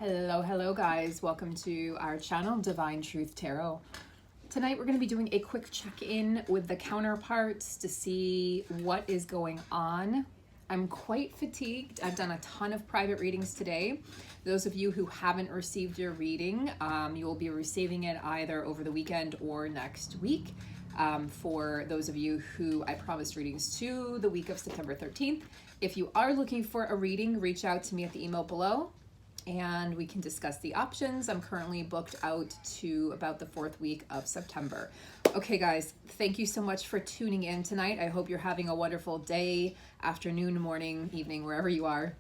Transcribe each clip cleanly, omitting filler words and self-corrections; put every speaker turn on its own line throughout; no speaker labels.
Hello guys, welcome to our channel, Divine Truth Tarot. Tonight we're going to be doing a quick check-in with the counterparts to see what is going on. I'm quite fatigued. I've done a ton of private readings today. Those of you who haven't received your reading, you will be receiving it either over the weekend or next week. For those of you who I promised readings to the week of September 13th, if you are looking for a reading, reach out to me at the email below and we can discuss the options. I'm currently booked out to about the 4th week of September. Okay guys, thank you so much for tuning in tonight. I hope you're having a wonderful day, afternoon, morning, evening, wherever you are.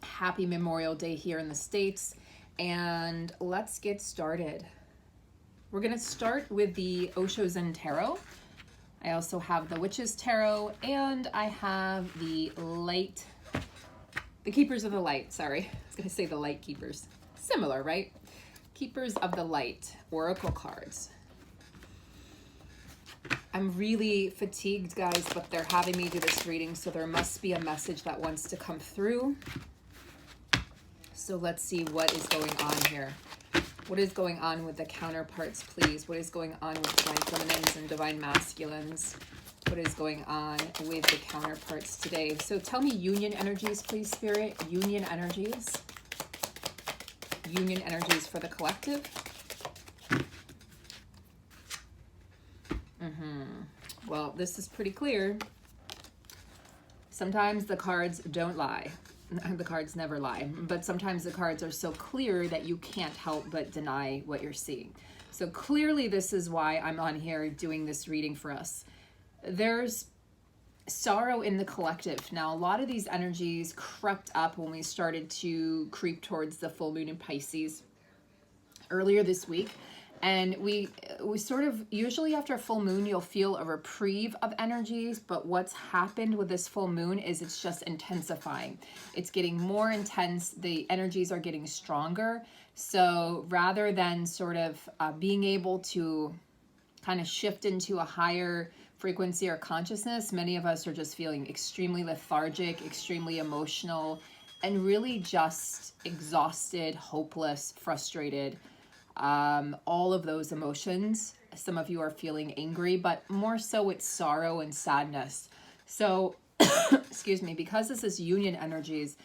Happy Memorial Day here in the States, and let's get started. We're gonna start with the Osho Zen Tarot. I also have the Witches Tarot, and I have the Keepers of the Light, sorry. I was gonna say the Light Keepers. Similar, right? Keepers of the Light, Oracle cards. I'm really fatigued, guys, but they're having me do this reading, so there must be a message that wants to come through. So let's see what is going on here. What is going on with the counterparts, please? What is going on with divine feminines and divine masculines? What is going on with the counterparts today? So tell me union energies, please, Spirit. Union energies. Union energies for the collective. Well, this is pretty clear. Sometimes the cards don't lie. The cards never lie. But sometimes the cards are so clear that you can't help but deny what you're seeing. So clearly this is why I'm on here doing this reading for us. There's sorrow in the collective. Now, a lot of these energies crept up when we started to creep towards the full moon in Pisces earlier this week. And we sort of, usually after a full moon, you'll feel a reprieve of energies. But what's happened with this full moon is it's just intensifying. It's getting more intense. The energies are getting stronger. So rather than sort of being able to kind of shift into a higher frequency or consciousness, many of us are just feeling extremely lethargic, extremely emotional, and really just exhausted, hopeless, frustrated. All of those emotions. Some of you are feeling angry, but more so it's sorrow and sadness. So, excuse me, because this is union energies,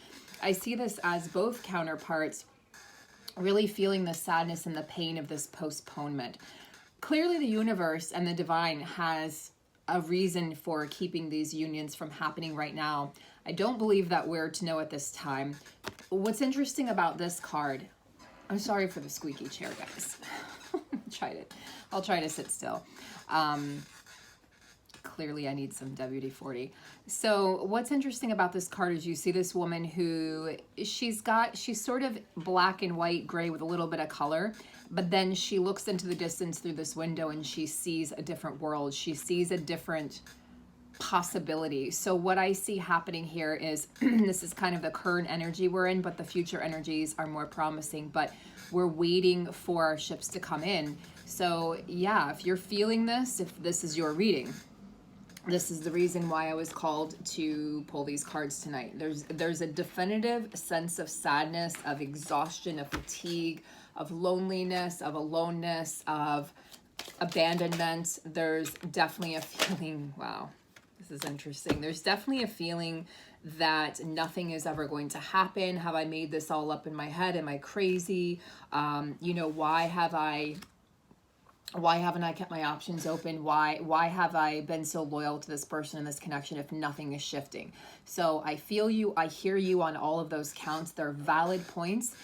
I see this as both counterparts really feeling the sadness and the pain of this postponement. Clearly the universe and the divine has a reason for keeping these unions from happening right now. I don't believe that we're to know at this time. What's interesting about this card, I'm sorry for the squeaky chair, guys. I'll try to sit still. Clearly I need some WD-40. So what's interesting about this card is you see this woman who she's sort of black and white, gray with a little bit of color, but then she looks into the distance through this window and she sees a different world. She sees a different possibility. So what I see happening here is this is kind of the current energy we're in, but the future energies are more promising, but we're waiting for our ships to come in. So yeah, if you're feeling this, if this is your reading, this is the reason why I was called to pull these cards tonight. There's a definitive sense of sadness, of exhaustion, of fatigue, of loneliness, of aloneness, of abandonment. There's definitely a feeling, wow, this is interesting. There's definitely a feeling that nothing is ever going to happen. Have I made this all up in my head? Am I crazy? You know, why haven't I kept my options open? Why have I been so loyal to this person and this connection if nothing is shifting? So I feel you, I hear you on all of those counts. They're valid points.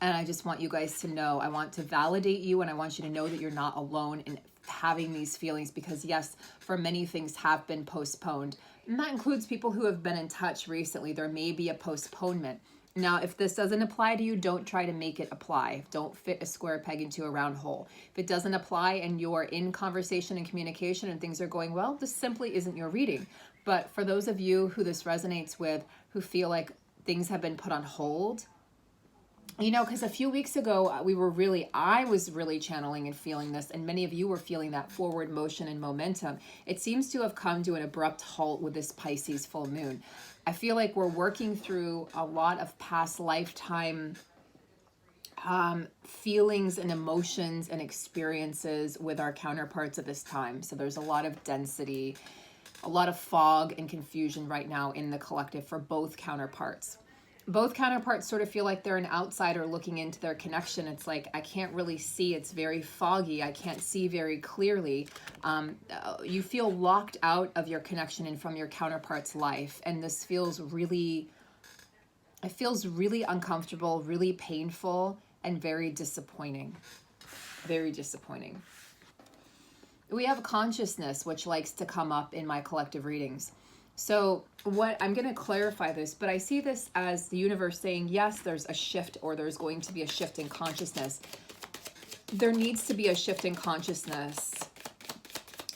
And I just want you guys to know, I want to validate you and I want you to know that you're not alone in having these feelings, because yes, for many things have been postponed. And that includes people who have been in touch recently. There may be a postponement. Now, if this doesn't apply to you, don't try to make it apply. Don't fit a square peg into a round hole. If it doesn't apply and you're in conversation and communication and things are going well, this simply isn't your reading. But for those of you who this resonates with, who feel like things have been put on hold, you know, because a few weeks ago, I was really channeling and feeling this, and many of you were feeling that forward motion and momentum. It seems to have come to an abrupt halt with this Pisces full moon. I feel like we're working through a lot of past lifetime feelings and emotions and experiences with our counterparts at this time. So there's a lot of density, a lot of fog and confusion right now in the collective for both counterparts. Both counterparts sort of feel like they're an outsider looking into their connection. It's like, I can't really see. It's very foggy. I can't see very clearly. You feel locked out of your connection and from your counterpart's life. And this feels really, it feels really uncomfortable, really painful, and very disappointing. Very disappointing. We have consciousness, which likes to come up in my collective readings. So what I'm going to clarify this, but I see this as the universe saying, yes, there's a shift, or there's going to be a shift in consciousness. There needs to be a shift in consciousness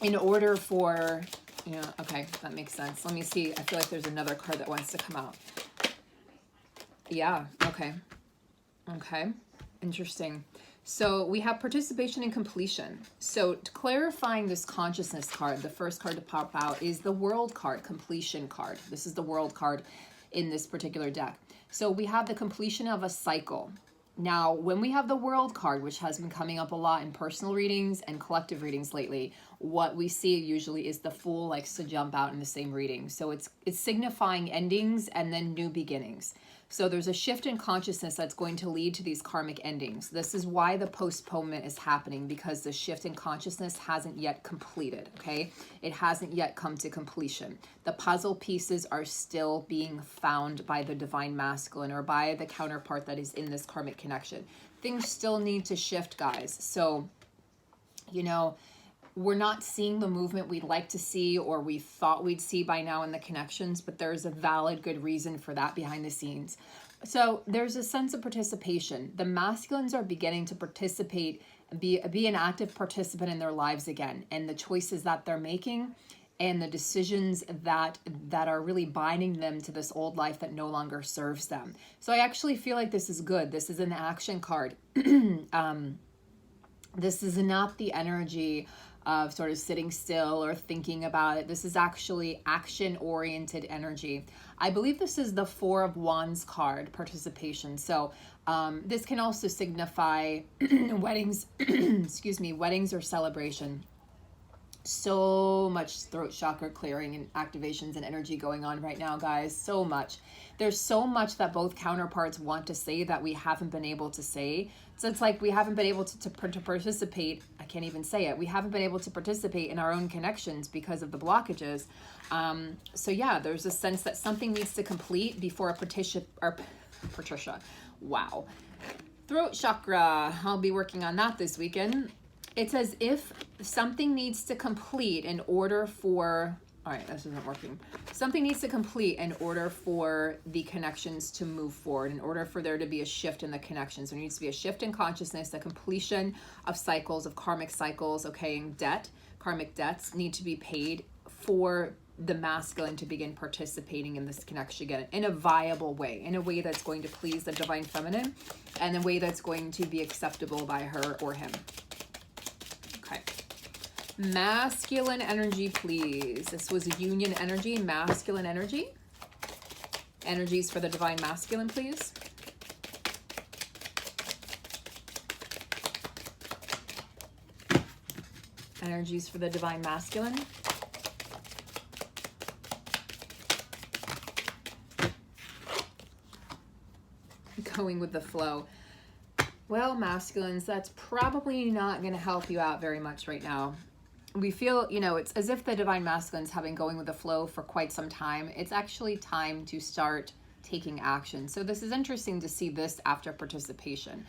in order for, yeah, okay, that makes sense. Let me see. I feel like there's another card that wants to come out. Yeah, okay. Okay, interesting. So we have participation and completion. So clarifying this consciousness card, the first card to pop out is the World card, completion card. This is the World card in this particular deck. So we have the completion of a cycle. Now, when we have the World card, which has been coming up a lot in personal readings and collective readings lately, what we see usually is the Fool likes to jump out in the same reading. So it's signifying endings and then new beginnings. So there's a shift in consciousness that's going to lead to these karmic endings. This is why the postponement is happening, because the shift in consciousness hasn't yet completed, okay? It hasn't yet come to completion. The puzzle pieces are still being found by the divine masculine or by the counterpart that is in this karmic connection. Things still need to shift, guys. So, you know, we're not seeing the movement we'd like to see or we thought we'd see by now in the connections, but there's a valid good reason for that behind the scenes. So there's a sense of participation. The masculines are beginning to participate, be an active participant in their lives again, and the choices that they're making and the decisions that are really binding them to this old life that no longer serves them. So I actually feel like this is good. This is an action card. This is not the energy of sort of sitting still or thinking about it. This is actually action-oriented energy. I believe this is the Four of Wands card, participation. So this can also signify weddings, excuse me, weddings or celebration. So much throat chakra clearing and activations and energy going on right now, guys. So much. There's so much that both counterparts want to say that we haven't been able to say. So it's like we haven't been able to participate. I can't even say it. We haven't been able to participate in our own connections because of the blockages. So yeah, there's a sense that something needs to complete before Patricia. Wow. Throat chakra. I'll be working on that this weekend. It's as if something needs to complete in order for, all right, this isn't working. Something needs to complete in order for the connections to move forward, in order for there to be a shift in the connections. There needs to be a shift in consciousness, a completion of cycles, of karmic cycles, okay, and debt, karmic debts need to be paid for the masculine to begin participating in this connection again in a viable way, in a way that's going to please the divine feminine and a way that's going to be acceptable by her or him. Okay. Masculine energy, please. This was union energy, masculine energy. Energies for the divine masculine, please. Energies for the divine masculine. Going with the flow. Well, masculines, that's probably not going to help you out very much right now. We feel, you know, it's as if the divine masculines have been going with the flow for quite some time. It's actually time to start taking action. So this is interesting to see this after participation.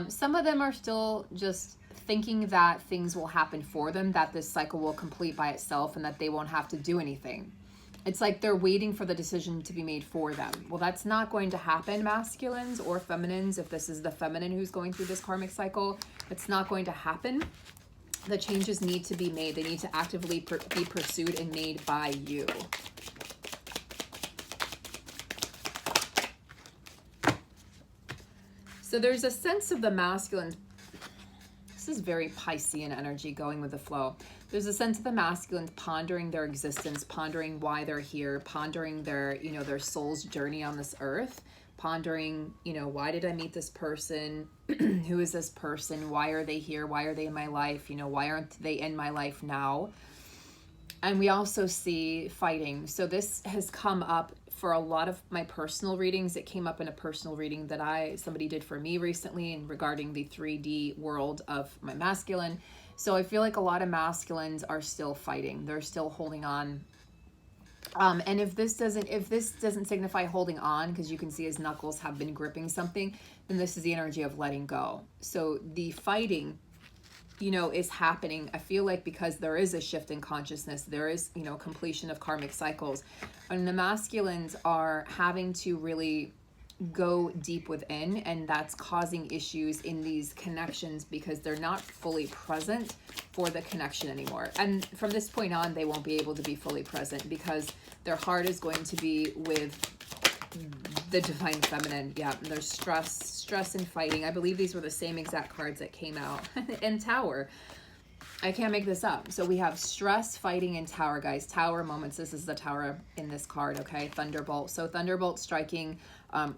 Some of them are still just thinking that things will happen for them, that this cycle will complete by itself and that they won't have to do anything. It's like they're waiting for the decision to be made for them. Well, that's not going to happen, masculines or feminines. If this is the feminine who's going through this karmic cycle, it's not going to happen. The changes need to be made. They need to actively be pursued and made by you. So there's a sense of the masculine This is very Piscean energy, going with the flow. There's a sense of the masculines pondering their existence, pondering why they're here, pondering their, you know, their soul's journey on this earth, pondering, you know, why did I meet this person? Who is this person? Why are they here? Why are they in my life? You know, why aren't they in my life now? And we also see fighting. So this has come up for a lot of my personal readings. It came up in a personal reading that somebody did for me recently, and regarding the 3D world of my masculine. So I feel like a lot of masculines are still fighting. They're still holding on. And if this doesn't signify holding on, because you can see his knuckles have been gripping something, then this is the energy of letting go. So the fighting, you know, is happening. I feel like because there is a shift in consciousness, there is, you know, completion of karmic cycles, and the masculines are having to really go deep within, and that's causing issues in these connections because they're not fully present for the connection anymore. And from this point on, they won't be able to be fully present because their heart is going to be with the divine feminine. Yeah, there's stress and fighting. I believe these were the same exact cards that came out in Tower. I can't make this up. So we have stress, fighting, and Tower, guys. Tower moments. This is the Tower in this card, okay? Thunderbolt. So Thunderbolt striking,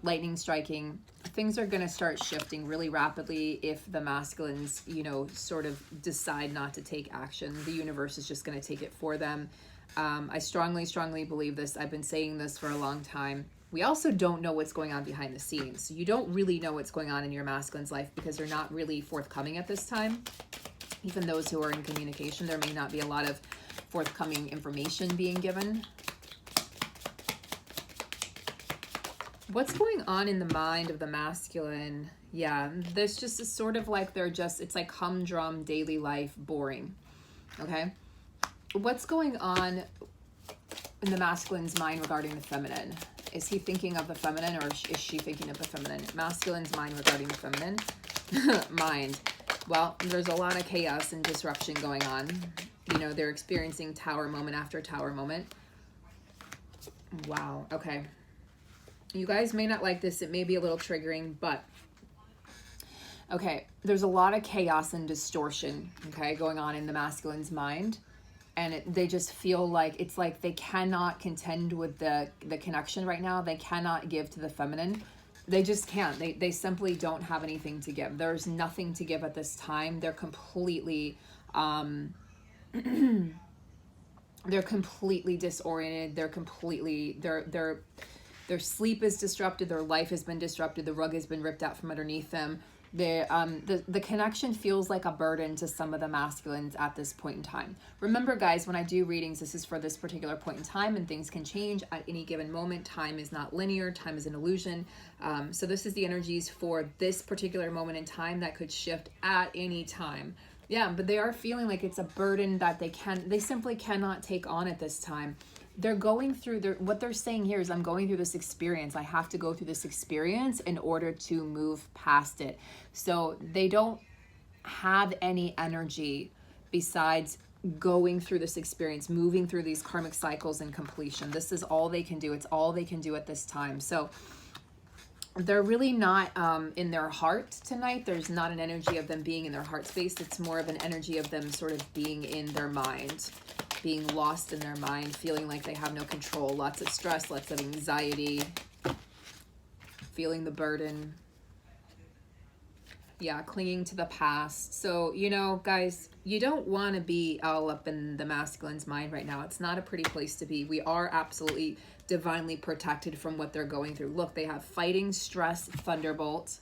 lightning striking. Things are going to start shifting really rapidly if the masculines, you know, sort of decide not to take action. The universe is just going to take it for them. I strongly believe this. I've been saying this for a long time. We also don't know what's going on behind the scenes. You don't really know what's going on in your masculine's life because they're not really forthcoming at this time. Even those who are in communication, there may not be a lot of forthcoming information being given. What's going on in the mind of the masculine? Yeah, there's just a sort of like it's like humdrum daily life, boring. Okay? What's going on in the masculine's mind regarding the feminine? Is he thinking of the feminine, or is she thinking of the feminine? Masculine's mind regarding the feminine. Mind. Well, there's a lot of chaos and disruption going on. You know, they're experiencing Tower moment after Tower moment. Wow. Okay. You guys may not like this. It may be a little triggering, but okay. There's a lot of chaos and distortion, okay, going on in the masculine's mind. And they just feel like it's like they cannot contend with the connection right now. They cannot give to the feminine. They just can't. They simply don't have anything to give. There's nothing to give at this time. They're completely they're completely disoriented. They're completely their sleep is disrupted. Their life has been disrupted. The rug has been ripped out from underneath them. The connection feels like a burden to some of the masculines at this point in time. Remember, guys, when I do readings, this is for this particular point in time, and things can change at any given moment. Time is not linear. Time is an illusion. So this is the energies for this particular moment in time that could shift at any time. Yeah, but they are feeling like it's a burden that they simply cannot take on at this time. They're going through what they're saying here is, I'm going through this experience. I have to go through this experience in order to move past it. So they don't have any energy besides going through this experience, moving through these karmic cycles and completion. This is all they can do. It's all they can do at this time. So they're really not in their heart tonight. There's not an energy of them being in their heart space. It's more of an energy of them sort of being in their mind, being lost in their mind, feeling like they have no control, lots of stress, lots of anxiety, feeling the burden. Yeah, clinging to the past. So, you know, guys, you don't want to be all up in the masculine's mind right now. It's not a pretty place to be. We are absolutely divinely protected from what they're going through. Look, they have fighting, stress, thunderbolt,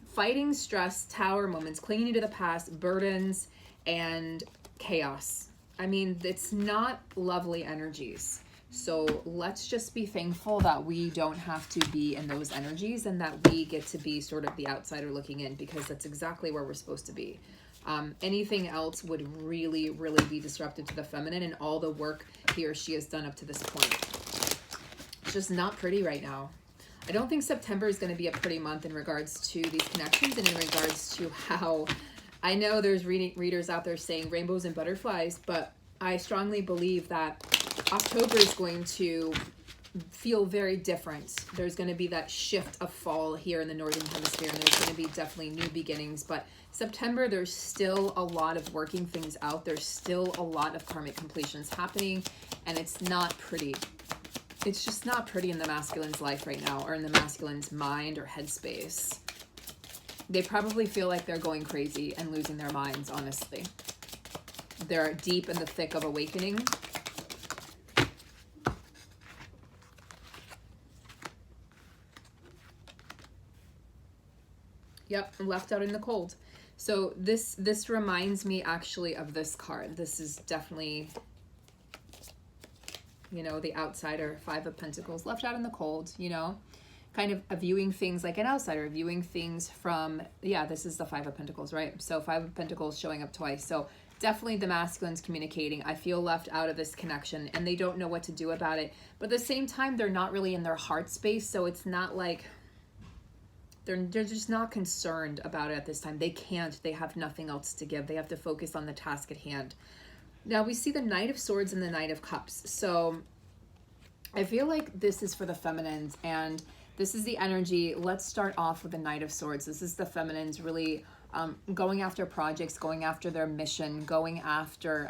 fighting, stress, Tower moments, clinging to the past, burdens, and chaos. I mean, it's not lovely energies. So let's just be thankful that we don't have to be in those energies and that we get to be sort of the outsider looking in, because that's exactly where we're supposed to be. Anything else would really, really be disruptive to the feminine and all the work he or she has done up to this point. It's just not pretty right now. I don't think September is going to be a pretty month in regards to these connections and in regards to how... I know there's readers out there saying rainbows and butterflies, but I strongly believe that October is going to feel very different. There's going to be that shift of fall here in the Northern Hemisphere, and there's going to be definitely new beginnings. But September, there's still a lot of working things out. There's still a lot of karmic completions happening, and it's not pretty. It's just not pretty in the masculine's life right now, or in the masculine's mind or headspace. They probably feel like they're going crazy and losing their minds, honestly. They're deep in the thick of awakening. Yep, left out in the cold. So this reminds me actually of this card. This is definitely, you know, the outsider, Five of Pentacles, left out in the cold, you know, kind of viewing things like an outsider, viewing things from, yeah, this is the Five of Pentacles, right? So Five of Pentacles showing up twice. So definitely the masculine's communicating. I feel left out of this connection, and they don't know what to do about it. But at the same time, they're not really in their heart space. So it's not like, they're just not concerned about it at this time. They can't. They have nothing else to give. They have to focus on the task at hand. Now we see the Knight of Swords and the Knight of Cups. So I feel like this is for the feminines, and this is the energy. Let's start off with the Knight of Swords. This is the feminines really going after projects, going after their mission, going after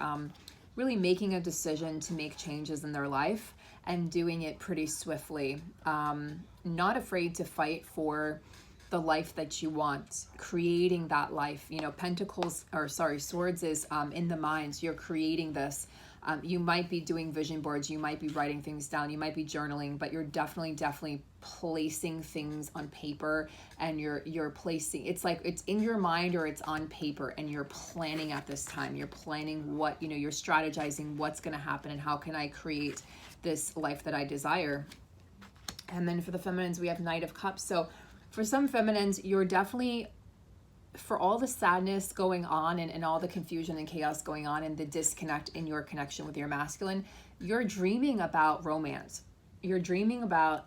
really making a decision to make changes in their life, and doing it pretty swiftly. Not afraid to fight for the life that you want, creating that life. You know, swords is in the mind. You're creating this. You might be doing vision boards, you might be writing things down, you might be journaling, but you're definitely placing things on paper, and you're placing, it's like it's in your mind or it's on paper, and you're planning at this time. You're planning what, you know, you're strategizing what's going to happen and how can I create this life that I desire. And then for the feminines, we have Knight of Cups. So for some feminines, you're definitely, for all the sadness going on and all the confusion and chaos going on and the disconnect in your connection with your masculine, you're dreaming about romance. You're dreaming about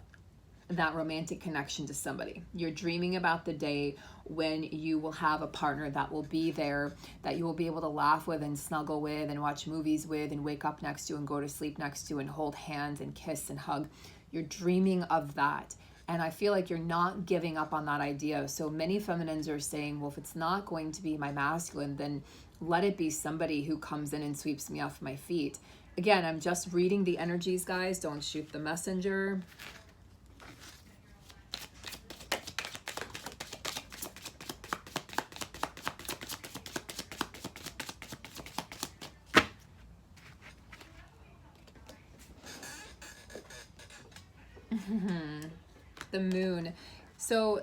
that romantic connection to somebody. You're dreaming about the day when you will have a partner that will be there, that you will be able to laugh with and snuggle with and watch movies with and wake up next to and go to sleep next to and hold hands and kiss and hug. You're dreaming of that. And I feel like you're not giving up on that idea. So many feminines are saying, well, if it's not going to be my masculine, then let it be somebody who comes in and sweeps me off my feet. Again, I'm just reading the energies, guys. Don't shoot the messenger. The moon. So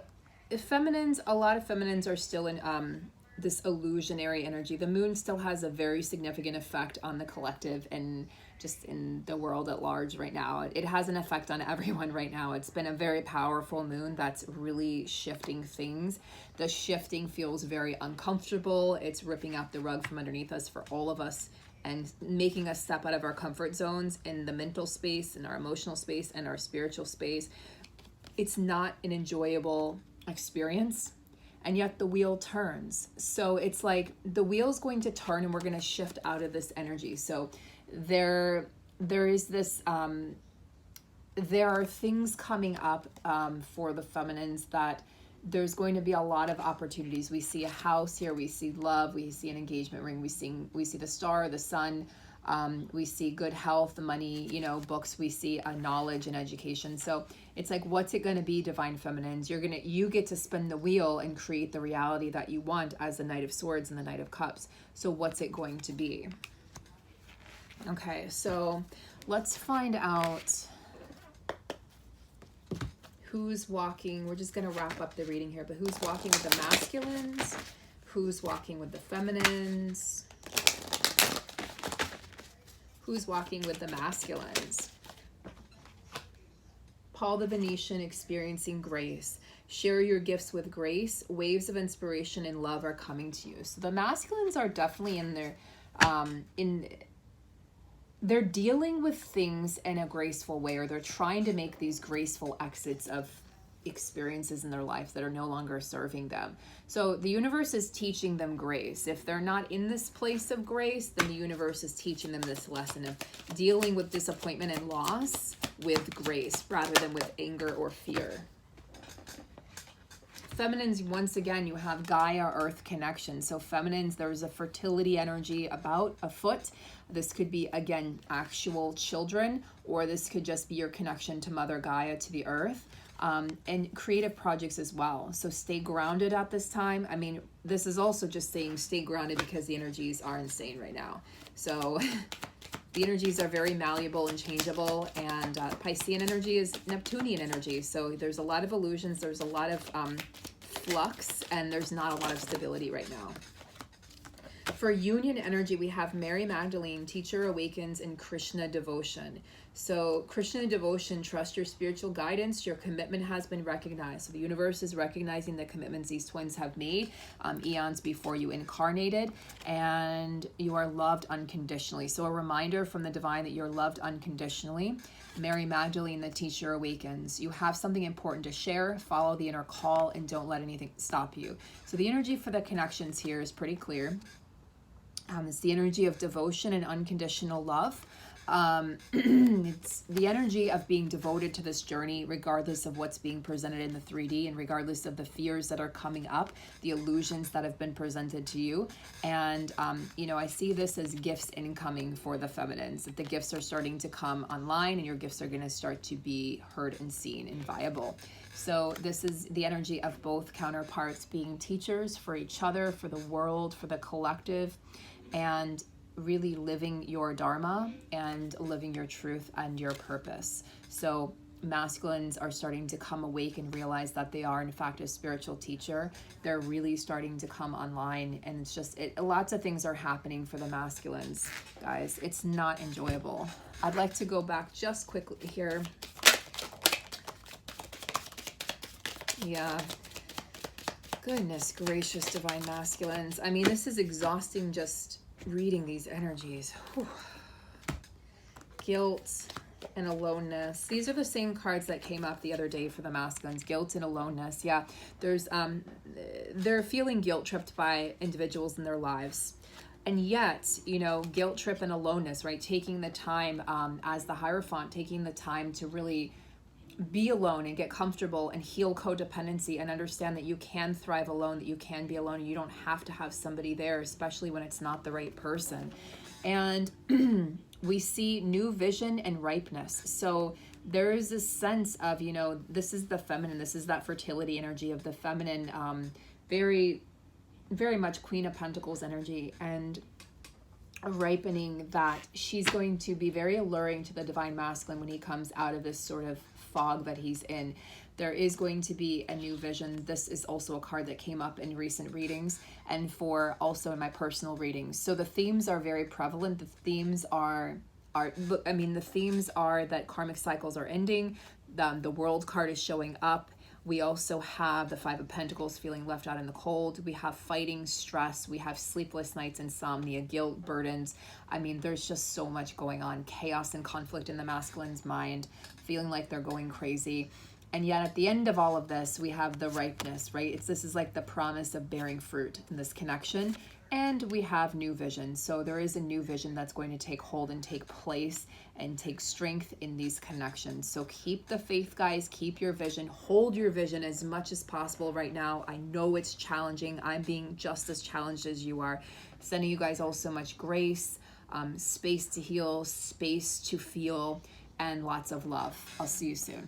feminines, a lot of feminines are still in this illusionary energy. The moon still has a very significant effect on the collective and just in the world at large right now. It has an effect on everyone right now. It's been a very powerful moon that's really shifting things. The shifting feels very uncomfortable. It's ripping out the rug from underneath us for all of us and making us step out of our comfort zones in the mental space, in our emotional space, and our spiritual space. It's not an enjoyable experience, and yet the wheel turns. So it's like the wheel's going to turn and we're going to shift out of this energy. So there is this, there are things coming up for the feminines that there's going to be a lot of opportunities. We see a house here, we see love, we see an engagement ring, we see the star, the sun, we see good health, money, you know, books, we see knowledge and education. So it's like, what's it going to be, divine feminines? You get to spin the wheel and create the reality that you want as the Knight of Swords and the Knight of Cups. So what's it going to be? Okay, so let's find out who's walking. We're just going to wrap up the reading here, but who's walking with the masculines? Who's walking with the feminines? Who's walking with the masculines? Paul the Venetian, experiencing grace. Share your gifts with grace. Waves of inspiration and love are coming to you. So the masculines are definitely in their, they're dealing with things in a graceful way, or they're trying to make these graceful exits of experiences in their life that are no longer serving them. So the universe is teaching them grace. If they're not in this place of grace, then the universe is teaching them this lesson of dealing with disappointment and loss with grace rather than with anger or fear. Feminines, once again, you have Gaia Earth connection. So feminines, there's a fertility energy about afoot. This could be, again, actual children, or this could just be your connection to Mother Gaia, to the earth, and creative projects as well. So stay grounded at this time. I mean, this is also just saying stay grounded because the energies are insane right now. So the energies are very malleable and changeable, and Piscean energy is Neptunian energy. So there's a lot of illusions, there's a lot of flux, and there's not a lot of stability right now. For union energy, we have Mary Magdalene, Teacher Awakens, and Krishna Devotion. So Krishna Devotion, trust your spiritual guidance. Your commitment has been recognized. So the universe is recognizing the commitments these twins have made eons before you incarnated, and you are loved unconditionally. So a reminder from the divine that you're loved unconditionally. Mary Magdalene, the Teacher Awakens. You have something important to share. Follow the inner call and don't let anything stop you. So the energy for the connections here is pretty clear. It's the energy of devotion and unconditional love. It's the energy of being devoted to this journey, regardless of what's being presented in the 3D and regardless of the fears that are coming up, the illusions that have been presented to you. And, I see this as gifts incoming for the feminines, that the gifts are starting to come online and your gifts are going to start to be heard and seen and viable. So this is the energy of both counterparts being teachers for each other, for the world, for the collective, and really living your dharma and living your truth and your purpose. So masculines are starting to come awake and realize that they are in fact a spiritual teacher. They're really starting to come online, and it's just lots of things are happening for the masculines, guys. It's not enjoyable. I'd like to go back just quickly here. Yeah. Goodness gracious, divine masculines. I mean, this is exhausting just reading these energies. Whew. Guilt and aloneness. These are the same cards that came up the other day for the masculines. Guilt and aloneness. Yeah, there's they're feeling guilt tripped by individuals in their lives. And yet, guilt trip and aloneness, right? Taking the time as the Hierophant, taking the time to really be alone and get comfortable and heal codependency and understand that you can thrive alone, that you can be alone, and you don't have to have somebody there, especially when it's not the right person. And we see new vision and ripeness. So there is this sense of, this is the feminine, this is that fertility energy of the feminine, very, very much Queen of Pentacles energy, and a ripening that she's going to be very alluring to the divine masculine when he comes out of this sort of fog that he's in. There is going to be a new vision. This is also a card that came up in recent readings and for also in my personal readings. So the themes are very prevalent. The themes are that karmic cycles are ending. The World card is showing up. We also have the Five of Pentacles, feeling left out in the cold. We have fighting, stress. We have sleepless nights, insomnia, guilt, burdens. I mean, there's just so much going on. Chaos and conflict in the masculine's mind, feeling like they're going crazy. And yet at the end of all of this, we have the ripeness, right? This is like the promise of bearing fruit in this connection. And we have new vision. So there is a new vision that's going to take hold and take place and take strength in these connections. So keep the faith, guys. Keep your vision. Hold your vision as much as possible right now. I know it's challenging. I'm being just as challenged as you are. Sending you guys all so much grace, space to heal, space to feel, and lots of love. I'll see you soon.